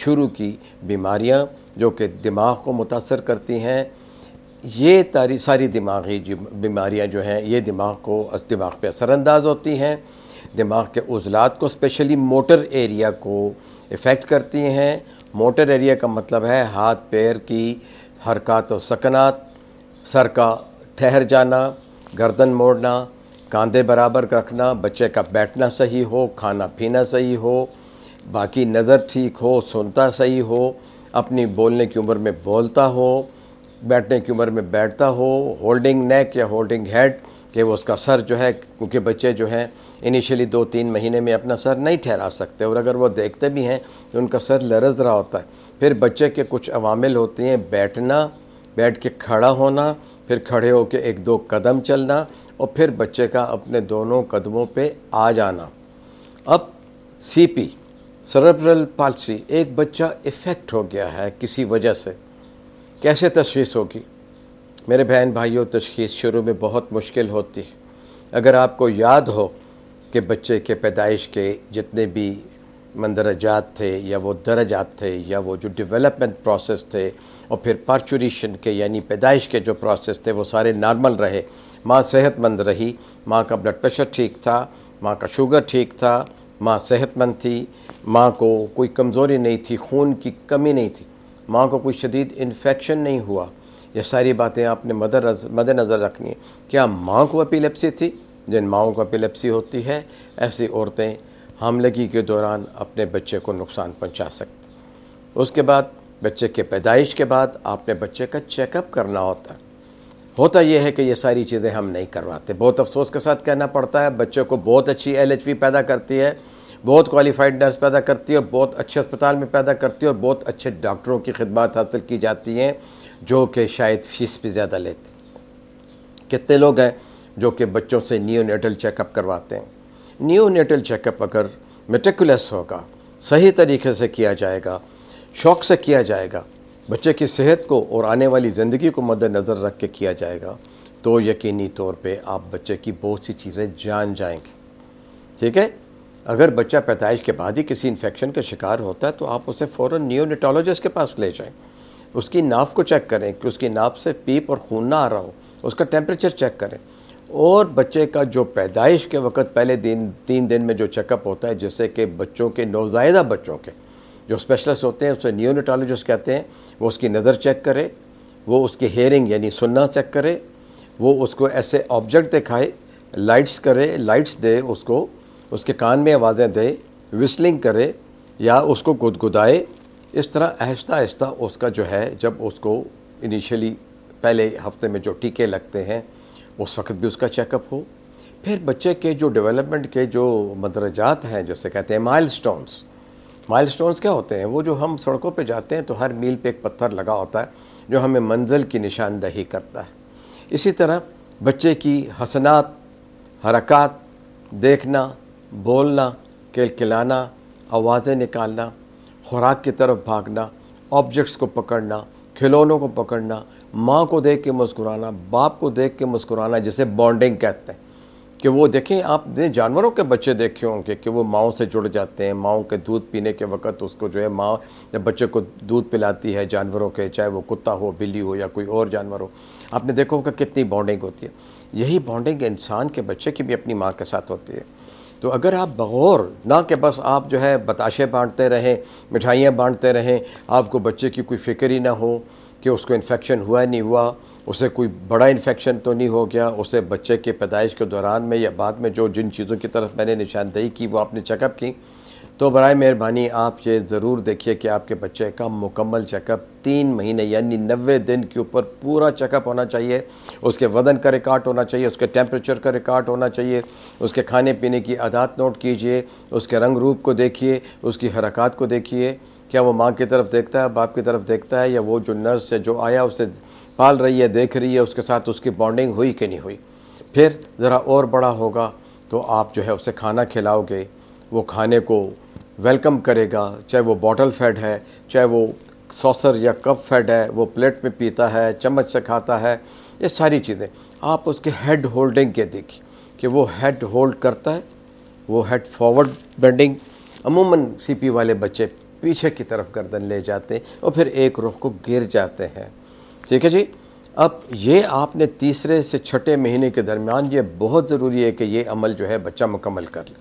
شروع کی بیماریاں جو کہ دماغ کو متاثر کرتی ہیں، یہ ساری دماغی بیماریاں جو ہیں یہ دماغ پہ اثر انداز ہوتی ہیں، دماغ کے عضلات کو اسپیشلی موٹر ایریا کو افیکٹ کرتی ہیں۔ موٹر ایریا کا مطلب ہے ہاتھ پیر کی حرکات و سکنات، سر کا ٹھہر جانا، گردن موڑنا، کاندھے برابر رکھنا، بچے کا بیٹھنا صحیح ہو، کھانا پینا صحیح ہو، باقی نظر ٹھیک ہو، سنتا صحیح ہو، اپنی بولنے کی عمر میں بولتا ہو، بیٹھنے کی عمر میں بیٹھتا ہو، ہولڈنگ نیک یا ہولڈنگ ہیڈ، کہ وہ اس کا سر جو ہے، کیونکہ بچے جو ہیں انیشلی 2-3 مہینے میں اپنا سر نہیں ٹھہرا سکتے، اور اگر وہ دیکھتے بھی ہیں تو ان کا سر لرز رہا ہوتا ہے۔ پھر بچے کے کچھ عوامل ہوتے ہیں، بیٹھنا، بیٹھ کے کھڑا ہونا، پھر کھڑے ہو کے 1-2 قدم چلنا، اور پھر بچے کا اپنے دونوں قدموں پہ آ جانا۔ اب سی پی، سیریبرل پالسی، ایک بچہ افیکٹ ہو گیا ہے کسی وجہ سے، کیسے تشخیص ہوگی؟ میرے بہن بھائیوں، تشخیص شروع میں بہت مشکل ہوتی ہے۔ اگر آپ کو یاد ہو کہ بچے کے پیدائش کے جتنے بھی مندرجات تھے یا وہ درجات تھے یا وہ جو ڈیولپمنٹ پروسیس تھے، اور پھر پارچوریشن کے یعنی پیدائش کے جو پروسیس تھے وہ سارے نارمل رہے، ماں صحت مند رہی، ماں کا بلڈ پریشر ٹھیک تھا، ماں کا شوگر ٹھیک تھا، ماں صحت مند تھی، ماں کو کوئی کمزوری نہیں تھی، خون کی کمی نہیں تھی، ماں کو کوئی شدید انفیکشن نہیں ہوا، یہ ساری باتیں آپ نے مد نظر رکھنی ہے۔ کیا ماں کو اپیلیپسی تھی؟ جن ماؤں کو اپیلیپسی ہوتی ہے ایسی عورتیں حاملگی کے دوران اپنے بچے کو نقصان پہنچا سکتی۔ اس کے بعد بچے کے پیدائش کے بعد آپ نے بچے کا چیک اپ کرنا ہوتا یہ ہے کہ یہ ساری چیزیں ہم نہیں کرواتے۔ بہت افسوس کے ساتھ کہنا پڑتا ہے، بچے کو بہت اچھی LHV پیدا کرتی ہے، بہت کوالیفائڈ نرس پیدا کرتی ہے، اور بہت اچھے اسپتال میں پیدا کرتی ہے، اور بہت اچھے ڈاکٹروں کی خدمات حاصل کی جاتی ہیں جو کہ شاید فیس بھی زیادہ لیتے۔ کتنے لوگ ہیں جو کہ بچوں سے نیو نیٹل چیک اپ کرواتے ہیں؟ نیو نیٹل چیک اپ اگر میٹیکولس ہوگا، صحیح طریقے سے کیا جائے گا، شوق سے کیا جائے گا، بچے کی صحت کو اور آنے والی زندگی کو مد نظر رکھ کے کیا جائے گا، تو یقینی طور پہ آپ بچے کی بہت سی چیزیں جان جائیں گے۔ ٹھیک ہے؟ اگر بچہ پیدائش کے بعد ہی کسی انفیکشن کا شکار ہوتا ہے تو آپ اسے فوراً نیونیٹالوجسٹ کے پاس لے جائیں، اس کی ناف کو چیک کریں کہ اس کی ناف سے پیپ اور خون نہ آ رہا ہو، اس کا ٹیمپریچر چیک کریں، اور بچے کا جو پیدائش کے وقت پہلے 3 دن میں جو چیک اپ ہوتا ہے، جیسے کہ بچوں کے نوزائیدہ بچوں کے جو اسپیشلسٹ ہوتے ہیں اسے نیونیٹالوجسٹ کہتے ہیں، وہ اس کی نظر چیک کرے، وہ اس کی ہیئرنگ یعنی سننا چیک کرے، وہ اس کو ایسے آبجیکٹ دکھائے، لائٹس کرے، لائٹس دے اس کو، اس کے کان میں آوازیں دے، وسلنگ کرے یا اس کو گدگدائے، اس طرح آہستہ آہستہ اس کا جو ہے، جب اس کو انیشلی پہلے ہفتے میں جو ٹیکے لگتے ہیں اس وقت بھی اس کا چیک اپ ہو۔ پھر بچے کے جو ڈیولپمنٹ کے جو مدرجات ہیں، جیسے کہتے ہیں مائل سٹونز کیا ہوتے ہیں؟ وہ جو ہم سڑکوں پہ جاتے ہیں تو ہر میل پہ ایک پتھر لگا ہوتا ہے جو ہمیں منزل کی نشاندہی کرتا ہے۔ اسی طرح بچے کی حسنات، حرکات، دیکھنا، بولنا، کلکلانا، آوازیں نکالنا، خوراک کی طرف بھاگنا، آبجیکٹس کو پکڑنا، کھلونوں کو پکڑنا، ماں کو دیکھ کے مسکرانا، باپ کو دیکھ کے مسکرانا، جسے بانڈنگ کہتے ہیں، کہ وہ دیکھیں آپ نے جانوروں کے بچے دیکھے ہوں گے کہ وہ ماؤں سے جڑ جاتے ہیں، ماؤں کے دودھ پینے کے وقت اس کو جو ہے ماں جب بچے کو دودھ پلاتی ہے جانوروں کے، چاہے وہ کتا ہو، بلی ہو یا کوئی اور جانور ہو، آپ نے دیکھا ہوگا کتنی بانڈنگ ہوتی ہے۔ یہی بانڈنگ انسان کے بچے کی بھی اپنی ماں کے ساتھ ہوتی ہے۔ تو اگر آپ بغور نہ کہ بس آپ جو ہے بتاشے بانٹتے رہیں، مٹھائیاں بانٹتے رہیں، آپ کو بچے کی کوئی فکر ہی نہ ہو کہ اس کو انفیکشن ہوا نہیں ہوا، اسے کوئی بڑا انفیکشن تو نہیں ہو گیا، اسے بچے کے پیدائش کے دوران میں یا بعد میں جن چیزوں کی طرف میں نے نشاندہی کی وہ آپ نے چیک اپ کی، تو برائے مہربانی آپ یہ ضرور دیکھیے کہ آپ کے بچے کا مکمل چیک اپ 3 مہینے یعنی 90 دن کے اوپر پورا چیک اپ ہونا چاہیے، اس کے وزن کا ریکارڈ ہونا چاہیے، اس کے ٹیمپریچر کا ریکارڈ ہونا چاہیے، اس کے کھانے پینے کی عادات نوٹ کیجئے، اس کے رنگ روپ کو دیکھیے، اس کی حرکات کو دیکھیے، کیا وہ ماں کی طرف دیکھتا ہے، باپ کی طرف دیکھتا ہے، یا وہ جو نرس ہے جو آیا اسے پال رہی ہے، دیکھ رہی ہے، اس کے ساتھ اس کی بانڈنگ ہوئی کہ نہیں ہوئی۔ پھر ذرا اور بڑا ہوگا تو آپ جو ہے اسے کھانا کھلاؤ گے، وہ کھانے کو ویلکم کرے گا، چاہے وہ باٹل فیڈ ہے، چاہے وہ سوسر یا کپ فیڈ ہے، وہ پلیٹ میں پیتا ہے، چمچ سے کھاتا ہے، یہ ساری چیزیں آپ اس کے ہیڈ ہولڈنگ کے دیکھیں کہ وہ ہیڈ ہولڈ کرتا ہے، وہ ہیڈ فارورڈ بینڈنگ۔ عموماً سی پی والے بچے پیچھے کی طرف گردن لے جاتے ہیں اور پھر ایک رخ کو گر جاتے ہیں. ٹھیک ہے جی. اب یہ آپ نے تیسرے سے چھٹے مہینے کے درمیان یہ بہت ضروری ہے کہ یہ عمل جو ہے بچہ مکمل کر لے.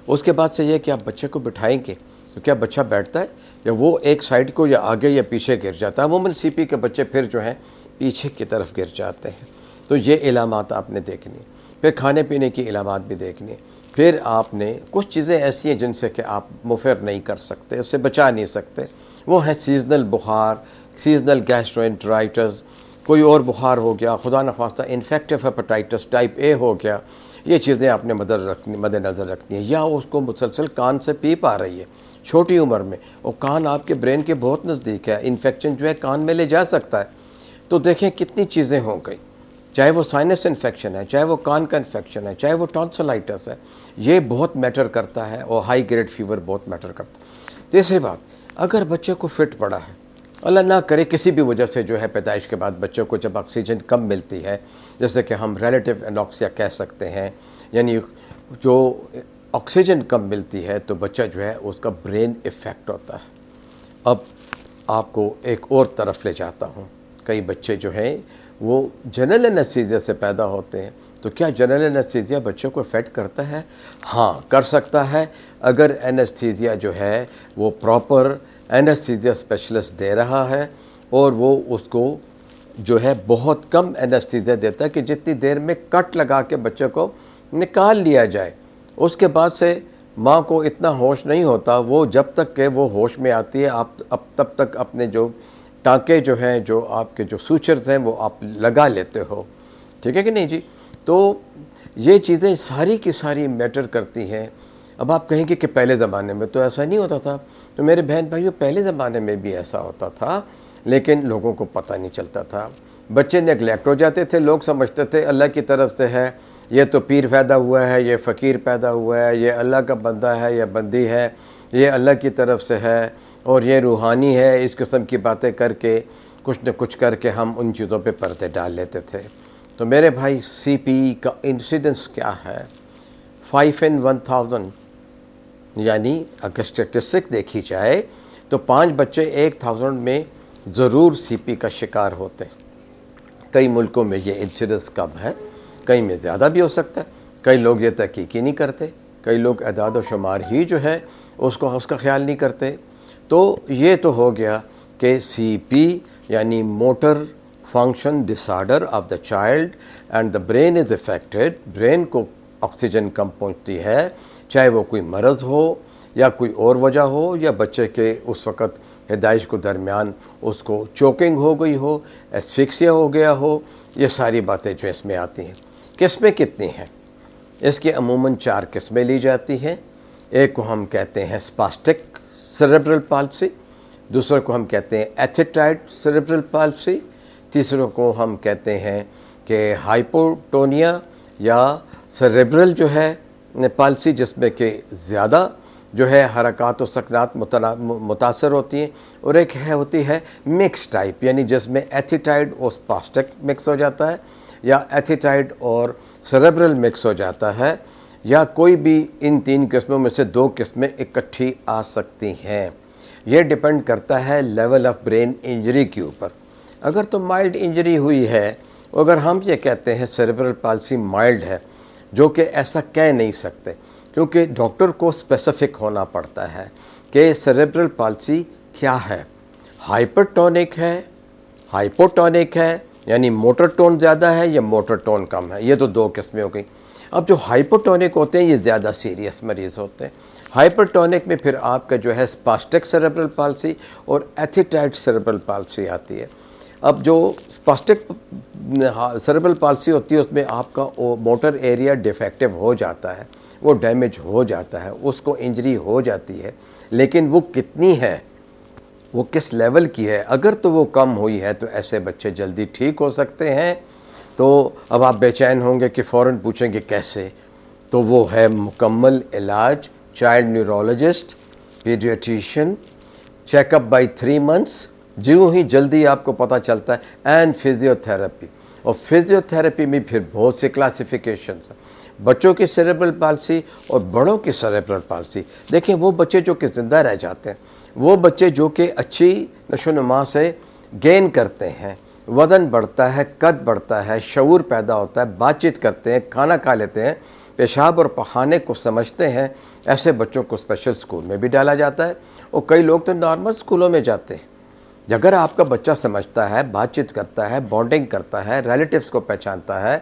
اس کے بعد سے یہ کہ آپ بچے کو بٹھائیں گے تو کیا بچہ بیٹھتا ہے یا وہ ایک سائڈ کو یا آگے یا پیچھے گر جاتا ہے. عموماً سی پی کے بچے پھر جو ہیں پیچھے کی طرف گر جاتے ہیں. تو یہ علامات آپ نے دیکھنی. پھر کھانے پینے کی علامات بھی دیکھنی. پھر آپ نے کچھ چیزیں ایسی ہیں جن سے کہ آپ مفر نہیں کر سکتے, اس سے بچا نہیں سکتے. وہ ہیں سیزنل بخار, سیزنل گیسٹرو-انٹرائٹس, کوئی اور بخار ہو گیا, خدا نخواستہ انفیکٹو ہیپاٹائٹس ٹائپ اے ہو گیا. یہ چیزیں آپ نے مد نظر رکھنی ہے. یا اس کو مسلسل کان سے پیپ آ رہی ہے چھوٹی عمر میں, اور کان آپ کے برین کے بہت نزدیک ہے, انفیکشن جو ہے کان میں لے جا سکتا ہے. تو دیکھیں کتنی چیزیں ہو گئی, چاہے وہ سائنس انفیکشن ہے, چاہے وہ کان کا انفیکشن ہے, چاہے وہ ٹانسلائٹس ہے. یہ بہت میٹر کرتا ہے, اور ہائی گریڈ فیور بہت میٹر کرتا ہے. تیسری بات, اگر بچے کو فٹ پڑا ہے, اللہ نہ کرے کسی بھی وجہ سے جو ہے پیدائش کے بعد بچوں کو جب آکسیجن کم ملتی ہے, جیسے کہ ہم ریلیٹو انوکسیا کہہ سکتے ہیں, یعنی جو آکسیجن کم ملتی ہے تو بچہ جو ہے اس کا برین افیکٹ ہوتا ہے. اب آپ کو ایک اور طرف لے جاتا ہوں. کئی بچے جو ہیں وہ جنرل اینستھیزیا سے پیدا ہوتے ہیں. تو کیا جنرل اینستھیزیا بچوں کو افیکٹ کرتا ہے؟ ہاں, کر سکتا ہے. اگر اینستھیزیا جو ہے وہ پراپر اینستھیزیا اسپیشلسٹ دے رہا ہے, اور وہ اس کو جو ہے بہت کم اینستھیزیا دیتا ہے کہ جتنی دیر میں کٹ لگا کے بچے کو نکال لیا جائے. اس کے بعد سے ماں کو اتنا ہوش نہیں ہوتا. وہ جب تک کہ وہ ہوش میں آتی ہے آپ تب تک اپنے جو ٹانکے جو ہیں, جو آپ کے جو سوچرز ہیں, وہ آپ لگا لیتے ہو. ٹھیک ہے کہ نہیں جی. تو یہ چیزیں ساری کی ساری میٹر کرتی ہیں. اب آپ کہیں گے کہ پہلے زمانے میں تو ایسا نہیں ہوتا تھا. تو میرے بہن بھائیوں, پہلے زمانے میں بھی ایسا ہوتا تھا, لیکن لوگوں کو پتہ نہیں چلتا تھا. بچے نیگلیکٹ ہو جاتے تھے. لوگ سمجھتے تھے اللہ کی طرف سے ہے, یہ تو پیر پیدا ہوا ہے, یہ فقیر پیدا ہوا ہے, یہ اللہ کا بندہ ہے یا بندی ہے, یہ اللہ کی طرف سے ہے اور یہ روحانی ہے. اس قسم کی باتیں کر کے کچھ نہ کچھ کر کے ہم ان چیزوں پہ پردے ڈال لیتے تھے. تو میرے بھائی, سی پی کا انسیڈنس کیا ہے؟ 5 in 1000, یعنی اگر اسٹیٹسٹک دیکھی جائے تو 5 بچے 1000 میں ضرور سی پی کا شکار ہوتے ہیں. کئی ملکوں میں یہ انسیڈنس کم ہے, کئی میں زیادہ بھی ہو سکتا ہے. کئی لوگ یہ تحقیق ہی نہیں کرتے, کئی لوگ اعداد و شمار ہی جو ہے اس کا خیال نہیں کرتے. تو یہ تو ہو گیا کہ سی پی یعنی motor function disorder of the child and the brain is affected. Brain کو آکسیجن کم پہنچتی ہے, چاہے وہ کوئی مرض ہو یا کوئی اور وجہ ہو, یا بچے کے اس وقت پیدائش کو درمیان اس کو چوکنگ ہو گئی ہو, ایسفکسیا ہو گیا ہو. یہ ساری باتیں جو اس میں آتی ہیں. قسمیں کتنی ہیں؟ اس کی عموماً 4 قسمیں لی جاتی ہیں. ایک کو ہم کہتے ہیں اسپاسٹک سیریبرل پالسی, دوسرے کو ہم کہتے ہیں ایتھیٹائڈ سیریبرل پالسی, تیسرے کو ہم کہتے ہیں کہ ہائپوٹونیا یا سیریبرل جو ہے پالسی, جس میں کہ زیادہ جو ہے حرکات و سکنات متاثر ہوتی ہیں. اور ایک ہوتی ہے مکس ٹائپ, یعنی جس میں ایتھیٹائڈ اور اسپاسٹک مکس ہو جاتا ہے, یا ایتھیٹائڈ اور سیریبرل مکس ہو جاتا ہے, یا کوئی بھی ان 3 قسموں میں سے 2 قسمیں اکٹھی آ سکتی ہیں. یہ ڈیپینڈ کرتا ہے لیول آف برین انجری کے اوپر. اگر تو مائلڈ انجری ہوئی ہے, اگر ہم یہ کہتے ہیں سیریبرل پالسی مائلڈ ہے, جو کہ ایسا کہہ نہیں سکتے کیونکہ ڈاکٹر کو اسپیسیفک ہونا پڑتا ہے کہ سیریبرل پالسی کیا ہے. ہائپرٹونک ہے, ہائپوٹونک ہے, یعنی موٹر ٹون زیادہ ہے یا موٹر ٹون کم ہے. یہ تو 2 قسمیں ہو گئی. اب جو ہائپوٹونک ہوتے ہیں یہ زیادہ سیریس مریض ہوتے ہیں. ہائپرٹونک میں پھر آپ کا جو ہے اسپاسٹک سیریبرل پالسی اور ایتھیٹائڈ سیریبرل پالسی آتی ہے. اب جو اسپاسٹک سیریبرل پالسی ہوتی ہے اس میں آپ کا موٹر ایریا ڈیفیکٹو ہو جاتا ہے, وہ ڈیمیج ہو جاتا ہے, اس کو انجری ہو جاتی ہے, لیکن وہ کتنی ہے, وہ کس لیول کی ہے. اگر تو وہ کم ہوئی ہے تو ایسے بچے جلدی ٹھیک ہو سکتے ہیں. تو اب آپ بے چین ہوں گے کہ فوراً پوچھیں گے کیسے. تو وہ ہے مکمل علاج, child neurologist, paediatrician, check up by 3 months, جو ہی جلدی آپ کو پتہ چلتا ہے, اینڈ فزیو تھراپی. اور فزیو تھراپی میں پھر بہت سے کلاسیفیکیشنز ہیں, بچوں کی سیریبرل پالسی اور بڑوں کی سیریبرل پالسی. دیکھیں وہ بچے جو کہ زندہ رہ جاتے ہیں وہ بچے جو کہ اچھی نشو و نما سے گین کرتے ہیں، وزن بڑھتا ہے، قد بڑھتا ہے، شعور پیدا ہوتا ہے، بات چیت کرتے ہیں، کھانا کھا لیتے ہیں، پیشاب اور پخانے کو سمجھتے ہیں، ایسے بچوں کو اسپیشل اسکول میں بھی ڈالا جاتا ہے، اور کئی لوگ تو نارمل اسکولوں میں جاتے ہیں۔ اگر آپ کا بچہ سمجھتا ہے، بات چیت کرتا ہے، بانڈنگ کرتا ہے، ریلیٹیوز کو پہچانتا ہے،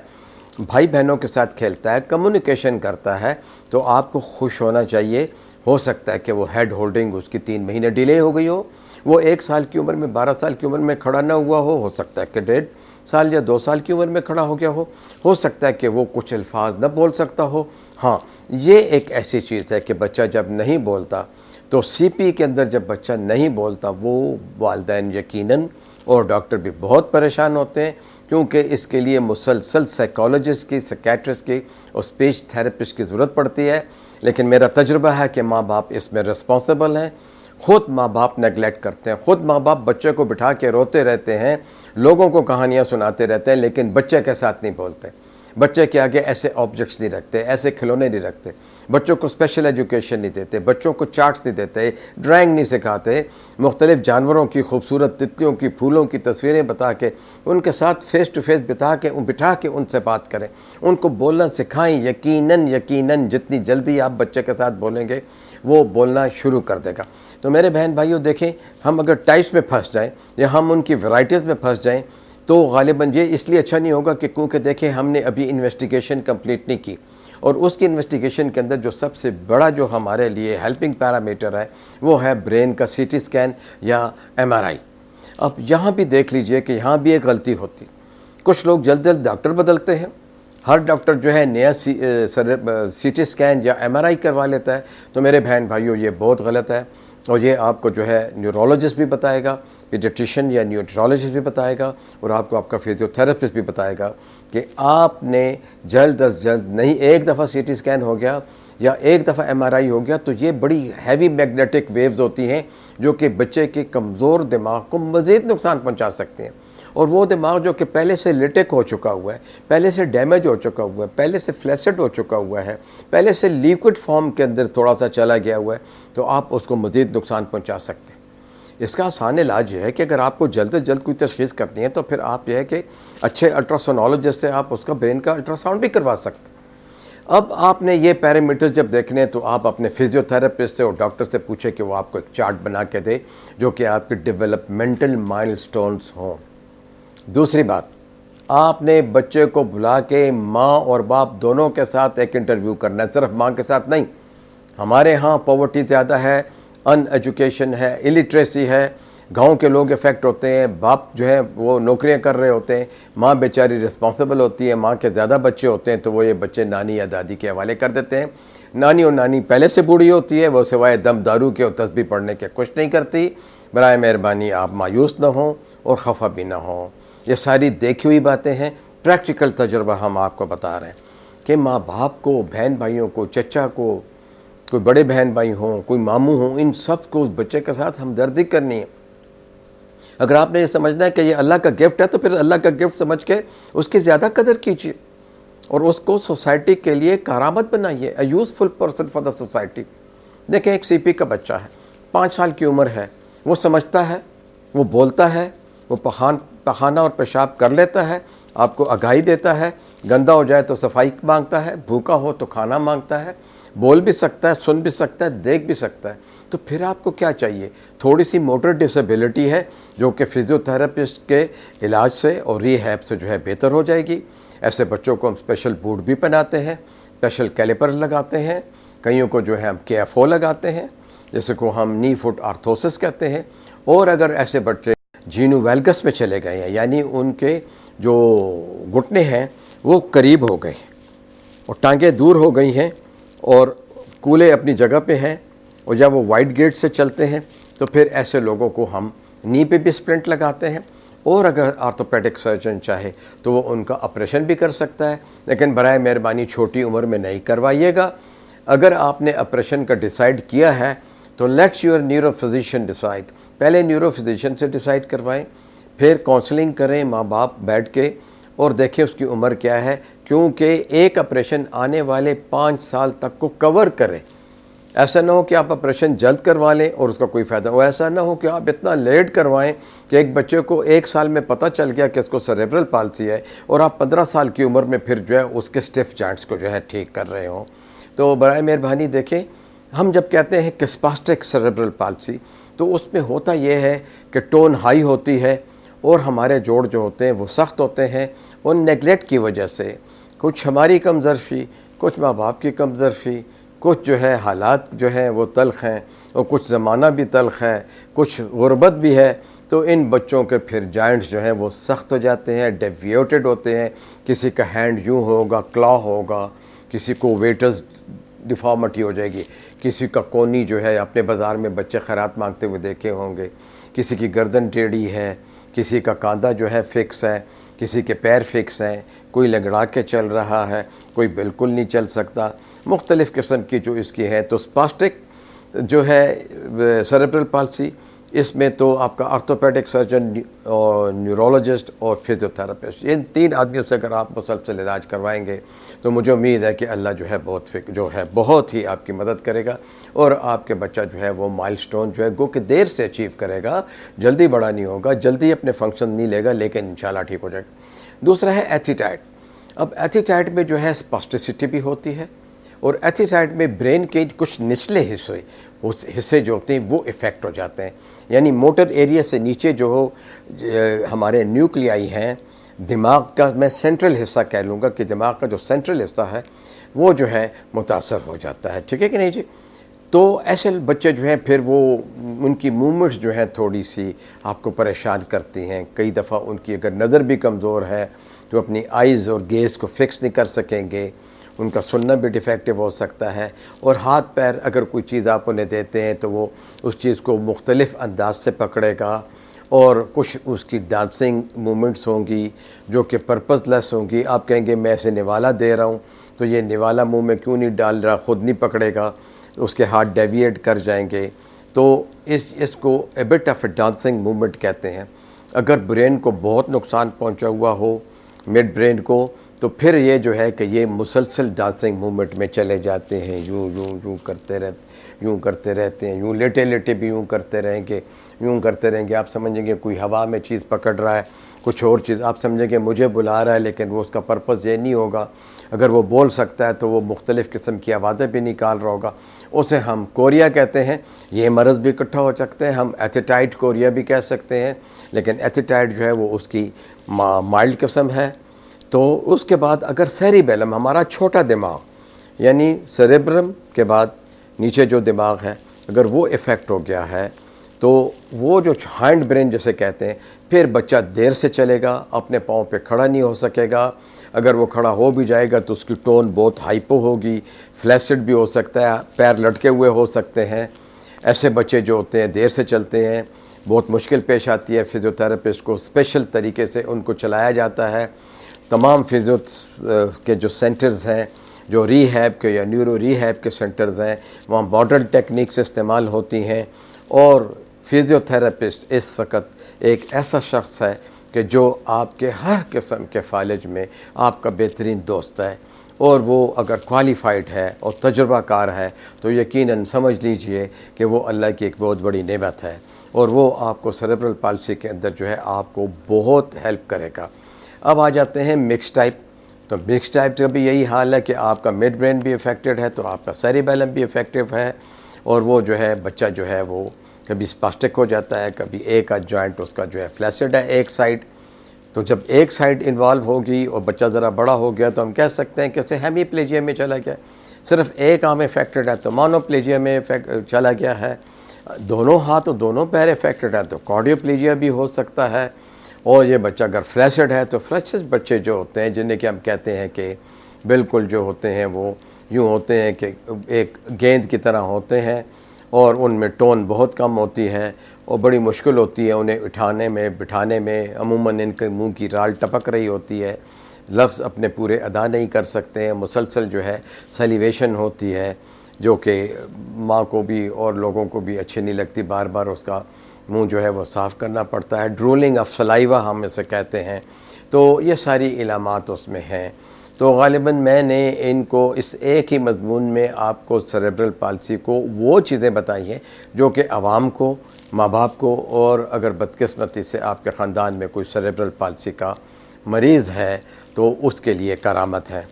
بھائی بہنوں کے ساتھ کھیلتا ہے، کمیونیکیشن کرتا ہے، تو آپ کو خوش ہونا چاہیے۔ ہو سکتا ہے کہ وہ ہیڈ ہولڈنگ اس کی 3 مہینے ڈیلے ہو گئی ہو، وہ 1 سال کی عمر میں، 12 سال کی عمر میں کھڑا نہ ہوا ہو سکتا ہے کہ 1.5 سال یا 2 سال کی عمر میں کھڑا ہو گیا ہو سکتا ہے کہ وہ کچھ الفاظ نہ بول سکتا ہو۔ ہاں، یہ ایک ایسی چیز ہے کہ بچہ جب نہیں بولتا، تو سی پی کے اندر جب بچہ نہیں بولتا، وہ والدین یقیناً اور ڈاکٹر بھی بہت پریشان ہوتے ہیں، کیونکہ اس کے لیے مسلسل سائیکالوجسٹ کی، سائیکیٹرسٹ کی اور اسپیچ تھراپسٹ کی ضرورت پڑتی ہے۔ لیکن میرا تجربہ ہے کہ ماں باپ اس میں رسپانسبل ہیں، خود ماں باپ نیگلیکٹ کرتے ہیں، خود ماں باپ بچے کو بٹھا کے روتے رہتے ہیں، لوگوں کو کہانیاں سناتے رہتے ہیں، لیکن بچے کے ساتھ نہیں بولتے، بچے کے آگے ایسے آبجیکٹس نہیں رکھتے، ایسے کھلونے نہیں رکھتے، بچوں کو اسپیشل ایجوکیشن نہیں دیتے، بچوں کو چارٹس نہیں دیتے، ڈرائنگ نہیں سکھاتے، مختلف جانوروں کی، خوبصورت تتلیوں کی، پھولوں کی تصویریں بتا کے ان کے ساتھ فیس ٹو فیس بٹھا کے ان سے بات کریں، ان کو بولنا سکھائیں۔ یقیناً جتنی جلدی آپ بچے کے ساتھ بولیں گے، وہ بولنا شروع کر دے گا۔ تو میرے بہن بھائیوں، دیکھیں، ہم اگر ٹائپس میں پھنس جائیں یا ہم ان کی ورائٹیز میں پھنس جائیں تو غالباً یہ اس لیے اچھا نہیں ہوگا کہ کیونکہ دیکھیں ہم نے ابھی انویسٹیگیشن کمپلیٹ نہیں کی، اور اس کی انویسٹیگیشن کے اندر جو سب سے بڑا جو ہمارے لیے ہیلپنگ پیرامیٹر ہے وہ ہے برین کا سی ٹی اسکین یا ایم آر آئی۔ اب یہاں بھی دیکھ لیجئے کہ یہاں بھی ایک غلطی ہوتی، کچھ لوگ جلد ڈاکٹر بدلتے ہیں، ہر ڈاکٹر جو ہے نیا سی ٹی اسکین یا ایم آر آئی کروا لیتا ہے، تو میرے بہن بھائیوں یہ بہت غلط ہے، اور یہ آپ کو جو ہے نیورولوجسٹ بھی بتائے گا، پیڈیاٹریشین یا نیورولوجسٹ بھی بتائے گا، اور آپ کو آپ کا فزیو تھراپسٹ بھی بتائے گا کہ آپ نے جلد از جلد نہیں، ایک دفعہ سی ٹی اسکین ہو گیا یا ایک دفعہ ایم آر آئی ہو گیا تو یہ بڑی ہیوی میگنیٹک ویوز ہوتی ہیں جو کہ بچے کے کمزور دماغ کو مزید نقصان پہنچا سکتے ہیں، اور وہ دماغ جو کہ پہلے سے لیٹک ہو چکا ہوا ہے، پہلے سے ڈیمیج ہو چکا ہوا ہے، پہلے سے فلیسڈ ہو چکا ہوا ہے، پہلے سے لیکوڈ فارم کے اندر تھوڑا سا چلا گیا ہوا ہے، تو آپ اس کو مزید نقصان پہنچا سکتے ہیں۔ اس کا آسان علاج یہ ہے کہ اگر آپ کو جلد از جلد کوئی تشخیص کرنی ہے تو پھر آپ یہ ہے کہ اچھے الٹراسونالوجسٹ سے آپ اس کا برین کا الٹراساؤنڈ بھی کروا سکتے ہیں۔ اب آپ نے یہ پیرامیٹر جب دیکھنے ہیں تو آپ اپنے فزیو تھراپسٹ سے اور ڈاکٹر سے پوچھیں کہ وہ آپ کو ایک چارٹ بنا کے دے جو کہ آپ کے ڈیولپمنٹل مائل سٹونز ہوں۔ دوسری بات، آپ نے بچے کو بلا کے ماں اور باپ دونوں کے ساتھ ایک انٹرویو کرنا ہے، صرف ماں کے ساتھ نہیں۔ ہمارے ہاں پاورٹی زیادہ ہے، ان ایجوکیشن ہے، الٹریسی ہے، گاؤں کے لوگ افیکٹ ہوتے ہیں، باپ جو ہے وہ نوکریاں کر رہے ہوتے ہیں، ماں بیچاری رسپانسبل ہوتی ہے، ماں کے زیادہ بچے ہوتے ہیں تو وہ یہ بچے نانی یا دادی کے حوالے کر دیتے ہیں۔ نانی اور نانی پہلے سے بوڑھی ہوتی ہے، وہ سوائے دم دارو کے اور تسبیح پڑھنے کے کچھ نہیں کرتی۔ برائے مہربانی آپ مایوس نہ ہوں اور خفا بھی نہ ہوں، یہ ساری دیکھی ہوئی باتیں ہیں، پریکٹیکل تجربہ ہم آپ کو بتا رہے ہیں کہ ماں باپ کو، بہن بھائیوں کو، چچا کو، کوئی بڑے بہن بھائی ہوں، کوئی ماموں ہوں، ان سب کو اس بچے کے ساتھ ہمدردی کرنی ہے۔ اگر آپ نے یہ سمجھنا ہے کہ یہ اللہ کا گفٹ ہے تو پھر اللہ کا گفٹ سمجھ کے اس کی زیادہ قدر کیجیے اور اس کو سوسائٹی کے لیے کارآمد بنائیے، a useful person for the society. دیکھیں، ایک سی پی کا بچہ ہے، 5 سال کی عمر ہے، وہ سمجھتا ہے، وہ بولتا ہے، وہ پخانہ اور پیشاب کر لیتا ہے، آپ کو آگاہی دیتا ہے، گندا ہو جائے تو صفائی مانگتا ہے، بھوکا ہو تو کھانا مانگتا ہے، بول بھی سکتا ہے، سن بھی سکتا ہے، دیکھ بھی سکتا ہے۔ تو پھر آپ کو کیا چاہیے؟ تھوڑی سی موٹر ڈسیبلٹی ہے جو کہ فزیو تھراپسٹ کے علاج سے اور ری ہیب سے جو ہے بہتر ہو جائے گی۔ ایسے بچوں کو ہم اسپیشل بوٹ بھی پہناتے ہیں، اسپیشل کیلیپر لگاتے ہیں، کئیوں کو جو ہے ہم کے ایف او لگاتے ہیں، جیسے کو ہم نی فٹ آرتھوسس کہتے ہیں۔ اور اگر ایسے بچے جینو ویلگس میں چلے گئے ہیں، یعنی ان کے جو گھٹنے ہیں وہ قریب ہو گئے اور ٹانگیں دور ہو گئی ہیں اور کولے اپنی جگہ پہ ہیں، اور جب وہ وائڈ گیٹ سے چلتے ہیں تو پھر ایسے لوگوں کو ہم نی پہ بھی سپلنٹ لگاتے ہیں، اور اگر آرتھوپیڈک سرجن چاہے تو وہ ان کا آپریشن بھی کر سکتا ہے، لیکن برائے مہربانی چھوٹی عمر میں نہیں کروائیے گا۔ اگر آپ نے آپریشن کا ڈیسائیڈ کیا ہے تو let's your neuro physician decide, پہلے نیورو فزیشین سے ڈیسائیڈ کروائیں، پھر کاؤنسلنگ کریں ماں باپ بیٹھ کے اور دیکھیں اس کی عمر کیا ہے، کیونکہ ایک آپریشن آنے والے 5 سال تک کو کور کرے۔ ایسا نہ ہو کہ آپ آپریشن جلد کروا لیں اور اس کا کوئی فائدہ ہو، ایسا نہ ہو کہ آپ اتنا لیٹ کروائیں کہ ایک بچے کو 1 سال میں پتہ چل گیا کہ اس کو سیریبرل پالسی ہے اور آپ 15 سال کی عمر میں پھر جو ہے اس کے اسٹیف جوائنٹس کو جو ہے ٹھیک کر رہے ہوں۔ تو برائے مہربانی دیکھیں، ہم جب کہتے ہیں کہ اسپاسٹک سیریبرل پالسی تو اس میں ہوتا یہ ہے کہ ٹون ہائی ہوتی ہے اور ہمارے جوڑ جو ہوتے ہیں وہ سخت ہوتے ہیں، ان نیگلیکٹ کی وجہ سے کچھ ہماری کم ظرفی، کچھ ماں باپ کی کم ظرفی، کچھ جو ہے حالات جو ہیں وہ تلخ ہیں اور کچھ زمانہ بھی تلخ ہے، کچھ غربت بھی ہے، تو ان بچوں کے پھر جوائنٹس جو ہیں وہ سخت ہو جاتے ہیں، ڈیویوٹڈ ہوتے ہیں، کسی کا ہینڈ یوں ہوگا، کلا ہوگا، کسی کو ویٹرز ڈیفارمٹی ہو جائے گی، کسی کا کونی جو ہے اپنے بازار میں بچے خیرات مانگتے ہوئے دیکھے ہوں گے، کسی کی گردن ٹیڑھی ہے، کسی کا کاندھا جو ہے فکس ہے، کسی کے پیر فکس ہیں، کوئی لنگڑا کے چل رہا ہے، کوئی بالکل نہیں چل سکتا، مختلف قسم کی جو اس کی ہے۔ تو اسپاسٹک جو ہے سیریبرل پالسی، اس میں تو آپ کا آرتھوپیڈک سرجن اور نیورولوجسٹ اور فزیوتھراپسٹ، ان 3 آدمیوں سے اگر آپ مسلسل علاج کروائیں گے تو مجھے امید ہے کہ اللہ جو ہے بہت ہی آپ کی مدد کرے گا اور آپ کے بچہ جو ہے وہ مائل سٹون جو ہے گو کہ دیر سے اچیو کرے گا، جلدی بڑا نہیں ہوگا، جلدی اپنے فنکشن نہیں لے گا، لیکن انشاءاللہ ٹھیک ہو جائے گا۔ دوسرا ہے ایتھیٹائڈ۔ اب ایتھیٹائڈ میں جو ہے اسپاسٹسٹی بھی ہوتی ہے اور ایتھیٹائڈ میں برین کے کچھ نچلے حصے جو ہوتے ہیں وہ افیکٹ ہو جاتے ہیں، یعنی موٹر ایریا سے نیچے جو ہمارے نیوکلیائی ہیں، دماغ کا میں سینٹرل حصہ کہہ لوں گا کہ دماغ کا جو سینٹرل حصہ ہے وہ جو ہے متاثر ہو جاتا ہے، ٹھیک ہے کہ نہیں جی؟ تو ایسے بچے جو ہیں پھر وہ ان کی موومنٹس جو ہیں تھوڑی سی آپ کو پریشان کرتی ہیں، کئی دفعہ ان کی اگر نظر بھی کمزور ہے تو اپنی آئیز اور گیز کو فکس نہیں کر سکیں گے، ان کا سننا بھی ڈیفیکٹو ہو سکتا ہے، اور ہاتھ پیر اگر کوئی چیز آپ انہیں دیتے ہیں تو وہ اس چیز کو مختلف انداز سے پکڑے گا، اور کچھ اس کی ڈانسنگ موومنٹس ہوں گی جو کہ پرپز لیس ہوں گی۔ آپ کہیں گے میں اسے نوالا دے رہا ہوں تو یہ نوالا منہ میں کیوں نہیں ڈال رہا، خود نہیں پکڑے گا، اس کے ہاتھ ڈیویٹ کر جائیں گے، تو اس کو a bit of a dancing movement کہتے ہیں۔ اگر برین کو بہت نقصان پہنچا ہوا ہو، مڈ برین کو، تو پھر یہ جو ہے کہ یہ مسلسل ڈانسنگ موومنٹ میں چلے جاتے ہیں، یوں کرتے رہتے ہیں، یوں لیٹے لیٹے بھی یوں کرتے رہیں گے، آپ سمجھیں گے کوئی ہوا میں چیز پکڑ رہا ہے، کچھ اور چیز آپ سمجھیں گے مجھے بلا رہا ہے، لیکن وہ اس کا پرپس یہ نہیں ہوگا۔ اگر وہ بول سکتا ہے تو وہ مختلف قسم کی آوازیں بھی نکال رہا ہوگا، اسے ہم کوریا کہتے ہیں۔ یہ مرض بھی اکٹھا ہو سکتے ہیں، ہم ایتھیٹائڈ کوریا بھی کہہ سکتے ہیں، لیکن ایتھیٹائڈ جو ہے وہ اس کی مائلڈ قسم ہے۔ تو اس کے بعد اگر سیریبیلم ہمارا چھوٹا دماغ، یعنی سیریبرم کے بعد نیچے جو دماغ ہے، اگر وہ افیکٹ ہو گیا ہے تو وہ جو ہینڈ برین جسے کہتے ہیں، پھر بچہ دیر سے چلے گا، اپنے پاؤں پہ کھڑا نہیں ہو سکے گا، اگر وہ کھڑا ہو بھی جائے گا تو اس کی ٹون بہت ہائپو ہوگی، فلیسڈ بھی ہو سکتا ہے، پیر لٹکے ہوئے ہو سکتے ہیں۔ ایسے بچے جو ہوتے ہیں دیر سے چلتے ہیں، بہت مشکل پیش آتی ہے، فزیوتھراپسٹ کو اسپیشل طریقے سے ان کو چلایا جاتا ہے۔ تمام فزیو کے جو سینٹرز ہیں، جو ری ہیب کے یا نیورو ری ہیب کے سینٹرز ہیں، وہاں ماڈرن ٹیکنیکس استعمال ہوتی ہیں، اور فزیوتھراپسٹ اس وقت ایک ایسا شخص ہے کہ جو آپ کے ہر قسم کے فالج میں آپ کا بہترین دوست ہے، اور وہ اگر کوالیفائڈ ہے اور تجربہ کار ہے تو یقیناً سمجھ لیجئے کہ وہ اللہ کی ایک بہت بڑی نعمت ہے، اور وہ آپ کو سیریبرل پالسی کے اندر جو ہے آپ کو بہت ہیلپ کرے گا۔ اب آ جاتے ہیں مکس ٹائپ۔ تو مکس ٹائپ کا بھی یہی حال ہے کہ آپ کا مڈ برین بھی افیکٹڈ ہے تو آپ کا سیریبیلم بھی افیکٹو ہے، اور وہ جو ہے بچہ جو ہے وہ کبھی اسپاسٹک ہو جاتا ہے، کبھی ایک جوائنٹ اس کا جو ہے فلیسڈ ہے ایک سائیڈ۔ تو جب ایک سائیڈ انوالو ہوگی اور بچہ ذرا بڑا ہو گیا تو ہم کہہ سکتے ہیں کہ اسے ہیمی میں چلا گیا، صرف ایک آرم افیکٹڈ ہے تو مونوپلیجیا میں چلا گیا ہے، دونوں ہاتھ اور دونوں پیر افیکٹڈ ہے تو کارڈیوپلیجیا بھی ہو سکتا ہے، اور یہ بچہ اگر فلیسڈ ہے تو فلیسڈ بچے جو ہوتے ہیں جنہیں کہ ہم کہتے ہیں کہ بالکل جو ہوتے ہیں وہ یوں ہوتے ہیں کہ ایک گیند کی طرح ہوتے ہیں، اور ان میں ٹون بہت کم ہوتی ہے اور بڑی مشکل ہوتی ہے انہیں اٹھانے میں بٹھانے میں، عموماً ان کے منہ کی رال ٹپک رہی ہوتی ہے، لفظ اپنے پورے ادا نہیں کر سکتے ہیں، مسلسل جو ہے سیلیویشن ہوتی ہے جو کہ ماں کو بھی اور لوگوں کو بھی اچھی نہیں لگتی، بار بار اس کا منہ جو ہے وہ صاف کرنا پڑتا ہے، ڈرولنگ آف سلائیوا ہم اسے کہتے ہیں۔ تو یہ ساری علامات اس میں ہیں۔ تو غالباً میں نے ان کو اس ایک ہی مضمون میں آپ کو سیریبرل پالسی کو وہ چیزیں بتائی ہیں جو کہ عوام کو، ماں باپ کو، اور اگر بدقسمتی سے آپ کے خاندان میں کوئی سیریبرل پالسی کا مریض ہے تو اس کے لیے کرامت ہے۔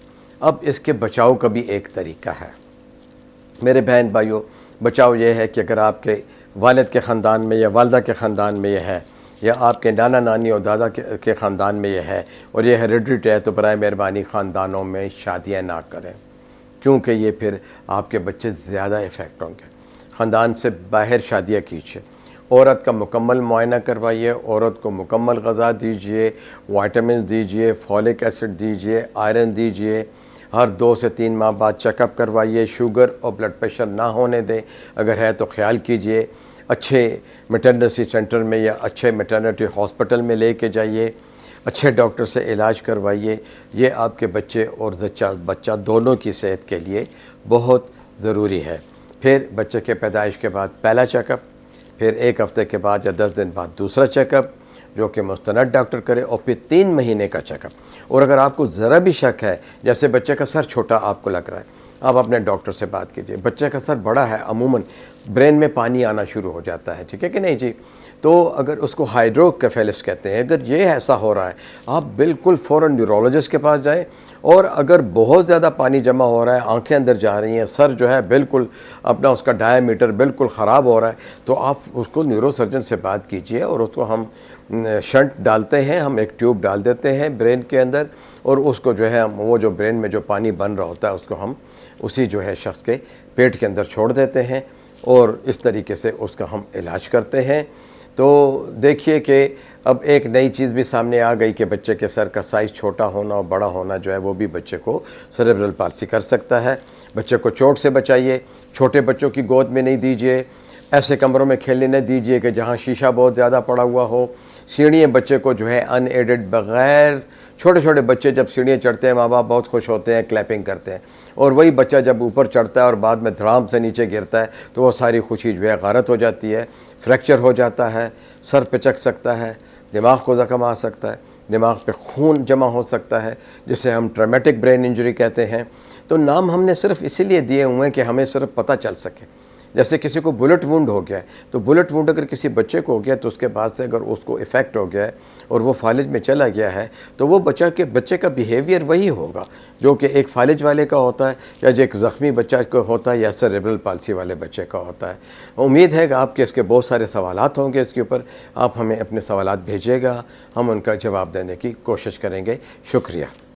اب اس کے بچاؤ کا بھی ایک طریقہ ہے میرے بہن بھائیوں۔ بچاؤ یہ ہے کہ اگر آپ کے والد کے خاندان میں یا والدہ کے خاندان میں یہ ہے، یا آپ کے نانا نانی اور دادا کے خاندان میں یہ ہے اور یہ ہیریڈیٹی ہے، تو برائے مہربانی خاندانوں میں شادیاں نہ کریں، کیونکہ یہ پھر آپ کے بچے زیادہ افیکٹ ہوں گے۔ خاندان سے باہر شادیاں کیجیے، عورت کا مکمل معائنہ کروائیے، عورت کو مکمل غذا دیجیے، وائٹامنز دیجیے، فولک ایسڈ دیجیے، آئرن دیجیے، ہر 2 سے 3 ماہ بعد چیک اپ کروائیے، شوگر اور بلڈ پریشر نہ ہونے دیں، اگر ہے تو خیال کیجیے، اچھے میٹرنٹی سینٹر میں یا اچھے میٹرنٹی ہاسپٹل میں لے کے جائیے، اچھے ڈاکٹر سے علاج کروائیے۔ یہ آپ کے بچے اور بچہ دونوں کی صحت کے لیے بہت ضروری ہے۔ پھر بچے کے پیدائش کے بعد پہلا چیک اپ، پھر 1 ہفتے کے بعد یا 10 دن بعد دوسرا چیک اپ جو کہ مستند ڈاکٹر کرے، اور پھر 3 مہینے کا چیک اپ۔ اور اگر آپ کو ذرا بھی شک ہے، جیسے بچے کا سر چھوٹا آپ کو لگ رہا ہے، آپ اپنے ڈاکٹر سے بات کیجئے۔ بچے کا سر بڑا ہے، عموماً برین میں پانی آنا شروع ہو جاتا ہے، ٹھیک ہے کہ نہیں جی؟ تو اگر اس کو ہائیڈروکیفیلس کہتے ہیں، اگر یہ ایسا ہو رہا ہے، آپ بالکل فوراً نیورولوجسٹ کے پاس جائیں۔ اور اگر بہت زیادہ پانی جمع ہو رہا ہے، آنکھیں اندر جا رہی ہیں، سر جو ہے بالکل اپنا اس کا ڈایا میٹر بالکل خراب ہو رہا ہے، تو آپ اس کو نیورو سرجن سے بات کیجئے، اور اس کو ہم شنٹ ڈالتے ہیں، ہم ایک ٹیوب ڈال دیتے ہیں برین کے اندر، اور اس کو جو ہے وہ جو برین میں جو پانی بن رہا ہوتا ہے اس کو ہم اسی جو ہے شخص کے پیٹ کے اندر چھوڑ دیتے ہیں، اور اس طریقے سے اس کا ہم علاج کرتے ہیں۔ تو دیکھیے کہ اب ایک نئی چیز بھی سامنے آ گئی کہ بچے کے سر کا سائز چھوٹا ہونا اور بڑا ہونا جو ہے وہ بھی بچے کو سیریبرل پالسی کر سکتا ہے۔ بچے کو چوٹ سے بچائیے، چھوٹے بچوں کی گود میں نہیں دیجیے، ایسے کمروں میں کھیلنے نہ دیجیے کہ جہاں شیشہ بہت زیادہ پڑا ہوا ہو۔ سیڑھیاں بچے کو جو ہے ان ایڈڈ بغیر، چھوٹے چھوٹے بچے جب سیڑھیاں چڑھتے ہیں ماں باپ بہت خوش ہوتے ہیں، کلیپنگ کرتے ہیں، اور وہی بچہ جب اوپر چڑھتا ہے اور بعد میں دھڑام سے نیچے گرتا ہے تو وہ ساری خوشی جو ہے غارت ہو جاتی ہے، فریکچر ہو جاتا ہے، سر پچک سکتا ہے، دماغ کو زخم آ سکتا ہے، دماغ پہ خون جمع ہو سکتا ہے، جسے ہم ٹرامیٹک برین انجری کہتے ہیں۔ تو نام ہم نے صرف اسی لیے دیے ہوئے ہیں کہ ہمیں صرف پتہ چل سکے۔ جیسے کسی کو بلٹ وونڈ ہو گیا ہے، تو بلٹ وونڈ اگر کسی بچے کو ہو گیا تو اس کے بعد سے اگر اس کو ایفیکٹ ہو گیا ہے اور وہ فالج میں چلا گیا ہے تو وہ بچے کا بیہیویئر وہی ہوگا جو کہ ایک فالج والے کا ہوتا ہے، یا جو ایک زخمی بچہ کو ہوتا ہے، یا سیریبرل پالسی والے بچے کا ہوتا ہے۔ امید ہے کہ آپ کے اس کے بہت سارے سوالات ہوں گے، اس کے اوپر آپ ہمیں اپنے سوالات بھیجیے گا، ہم ان کا جواب دینے کی کوشش کریں گے۔ شکریہ۔